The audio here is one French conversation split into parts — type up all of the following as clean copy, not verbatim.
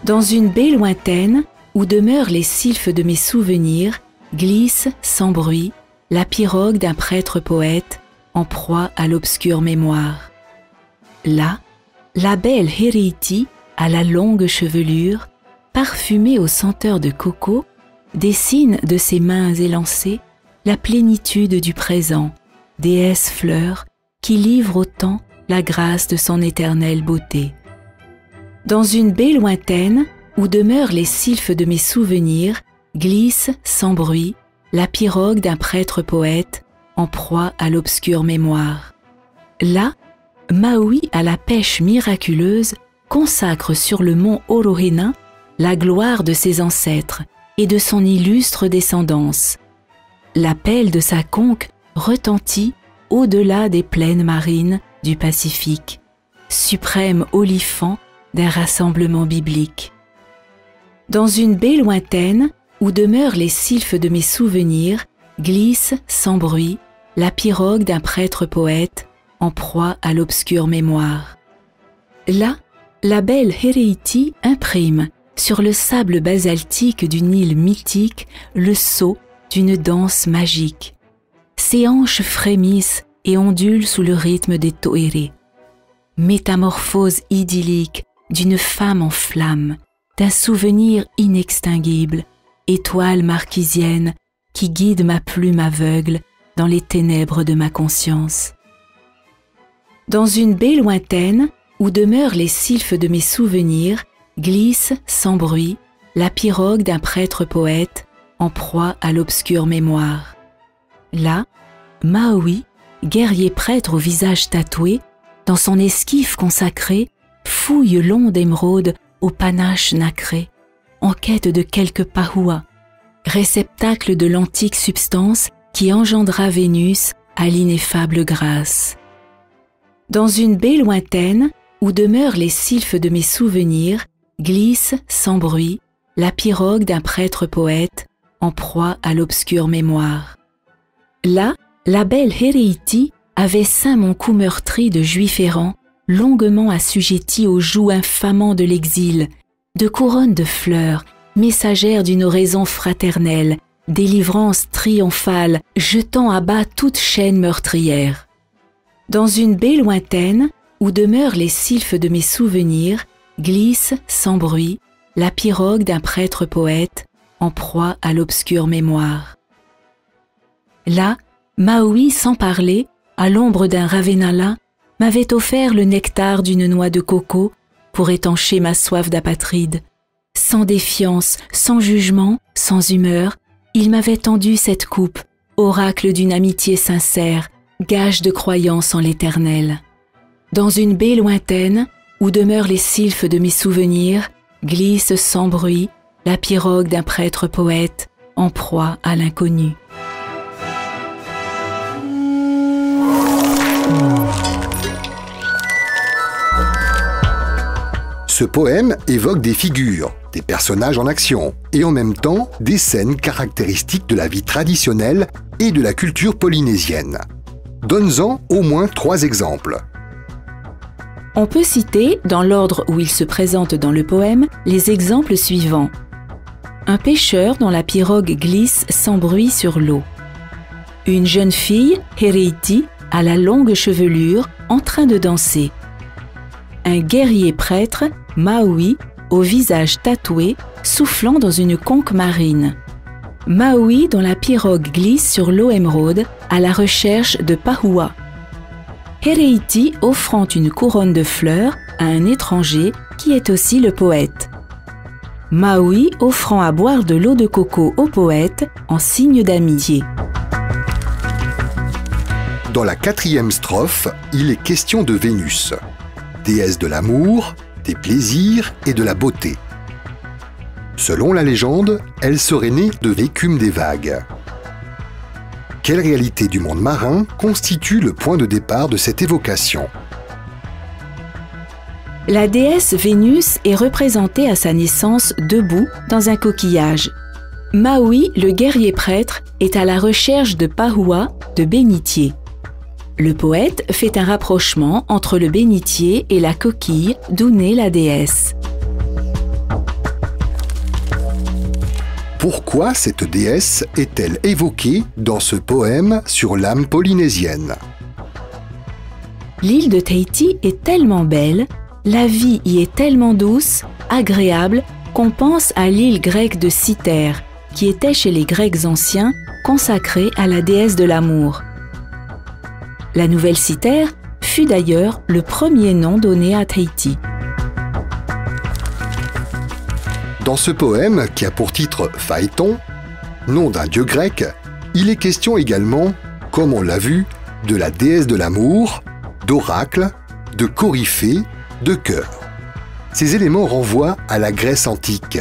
Dans une baie lointaine, où demeurent les sylphes de mes souvenirs, glisse, sans bruit, la pirogue d'un prêtre poète, en proie à l'obscure mémoire. Là, la belle Héréïtie, à la longue chevelure, parfumée aux senteurs de coco, dessine de ses mains élancées la plénitude du présent, déesse fleur qui livre au temps la grâce de son éternelle beauté. Dans une baie lointaine, où demeurent les sylphes de mes souvenirs, glisse, sans bruit, la pirogue d'un prêtre poète, en proie à l'obscure mémoire. Là, Maui, à la pêche miraculeuse, consacre sur le mont Orohena la gloire de ses ancêtres et de son illustre descendance. L'appel de sa conque retentit au-delà des plaines marines du Pacifique, suprême olifant d'un rassemblement biblique. Dans une baie lointaine, où demeurent les sylphes de mes souvenirs, glisse, sans bruit, la pirogue d'un prêtre poète, en proie à l'obscure mémoire. Là, la belle Héréïtie imprime, sur le sable basaltique d'une île mythique, le sceau d'une danse magique. Ses hanches frémissent et ondulent sous le rythme des toérés. Métamorphose idyllique d'une femme en flamme, d'un souvenir inextinguible, étoile marquisienne qui guide ma plume aveugle dans les ténèbres de ma conscience. Dans une baie lointaine, où demeurent les sylphes de mes souvenirs, glisse, sans bruit, la pirogue d'un prêtre poète, en proie à l'obscure mémoire. Là, Maui, guerrier prêtre au visage tatoué, dans son esquif consacré, fouille l'onde émeraude au panache nacré, en quête de quelque Pahua, réceptacle de l'antique substance qui engendra Vénus à l'ineffable grâce. Dans une baie lointaine, où demeurent les sylphes de mes souvenirs, glisse, sans bruit, la pirogue d'un prêtre poète, en proie à l'obscure mémoire. Là, la belle Héréïtie avait ceint mon cou meurtri de juif errant, longuement assujetti aux jougs infamants de l'exil, de couronnes de fleurs, messagères d'une oraison fraternelle, délivrance triomphale, jetant à bas toute chaîne meurtrière. Dans une baie lointaine, où demeurent les sylphes de mes souvenirs, glisse, sans bruit, la pirogue d'un prêtre poète, en proie à l'obscure mémoire. Là, Maui, sans parler, à l'ombre d'un ravenala, m'avait offert le nectar d'une noix de coco pour étancher ma soif d'apatride. Sans défiance, sans jugement, sans humeur, il m'avait tendu cette coupe, oracle d'une amitié sincère, gage de croyance en l'éternel. Dans une baie lointaine, où demeurent les sylphes de mes souvenirs, glisse sans bruit la pirogue d'un prêtre poète, en proie à l'inconnu. Ce poème évoque des figures, des personnages en action, et en même temps des scènes caractéristiques de la vie traditionnelle et de la culture polynésienne. Donne-en au moins 3 exemples. On peut citer, dans l'ordre où ils se présentent dans le poème, les exemples suivants. Un pêcheur dont la pirogue glisse sans bruit sur l'eau. Une jeune fille, Héréïtie, à la longue chevelure, en train de danser. Un guerrier prêtre, Maui, au visage tatoué, soufflant dans une conque marine. Maui dont la pirogue glisse sur l'eau émeraude à la recherche de Pahua. Héréïtie offrant une couronne de fleurs à un étranger qui est aussi le poète. Maui offrant à boire de l'eau de coco au poète en signe d'amitié. Dans la 4e strophe, il est question de Vénus, déesse de l'amour, des plaisirs et de la beauté. Selon la légende, elle serait née de l'écume des vagues. Quelle réalité du monde marin constitue le point de départ de cette évocation? La déesse Vénus est représentée à sa naissance debout dans un coquillage. Maui, le guerrier prêtre, est à la recherche de Pahua, de bénitier. Le poète fait un rapprochement entre le bénitier et la coquille d'où naît la déesse. Pourquoi cette déesse est-elle évoquée dans ce poème sur l'âme polynésienne? L'île de Tahiti est tellement belle, la vie y est tellement douce, agréable, qu'on pense à l'île grecque de Cythère, qui était chez les Grecs anciens consacrée à la déesse de l'amour. La nouvelle Cythère fut d'ailleurs le premier nom donné à Tahiti. Dans ce poème, qui a pour titre Phaéton, nom d'un dieu grec, il est question également, comme on l'a vu, de la déesse de l'amour, d'oracle, de coryphée, de cœur. Ces éléments renvoient à la Grèce antique.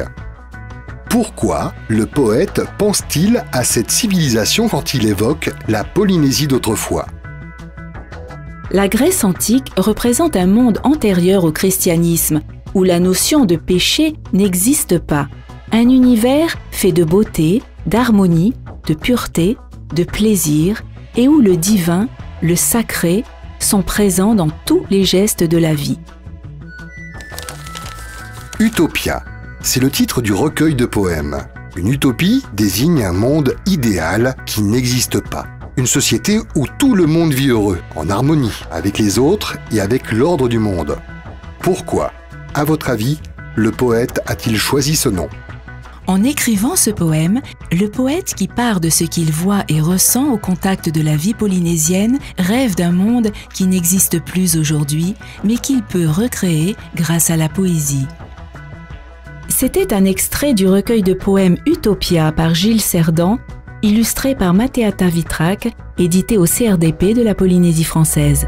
Pourquoi le poète pense-t-il à cette civilisation quand il évoque la Polynésie d'autrefois? La Grèce antique représente un monde antérieur au christianisme, où la notion de péché n'existe pas. Un univers fait de beauté, d'harmonie, de pureté, de plaisir, et où le divin, le sacré, sont présents dans tous les gestes de la vie. Utopia, c'est le titre du recueil de poèmes. Une utopie désigne un monde idéal qui n'existe pas. Une société où tout le monde vit heureux, en harmonie avec les autres et avec l'ordre du monde. Pourquoi, à votre avis, le poète a-t-il choisi ce nom? En écrivant ce poème, le poète qui part de ce qu'il voit et ressent au contact de la vie polynésienne rêve d'un monde qui n'existe plus aujourd'hui, mais qu'il peut recréer grâce à la poésie. C'était un extrait du recueil de poèmes Utopia par Gilles Cerdan, illustré par Mathéata Vitrac, édité au CRDP de la Polynésie française.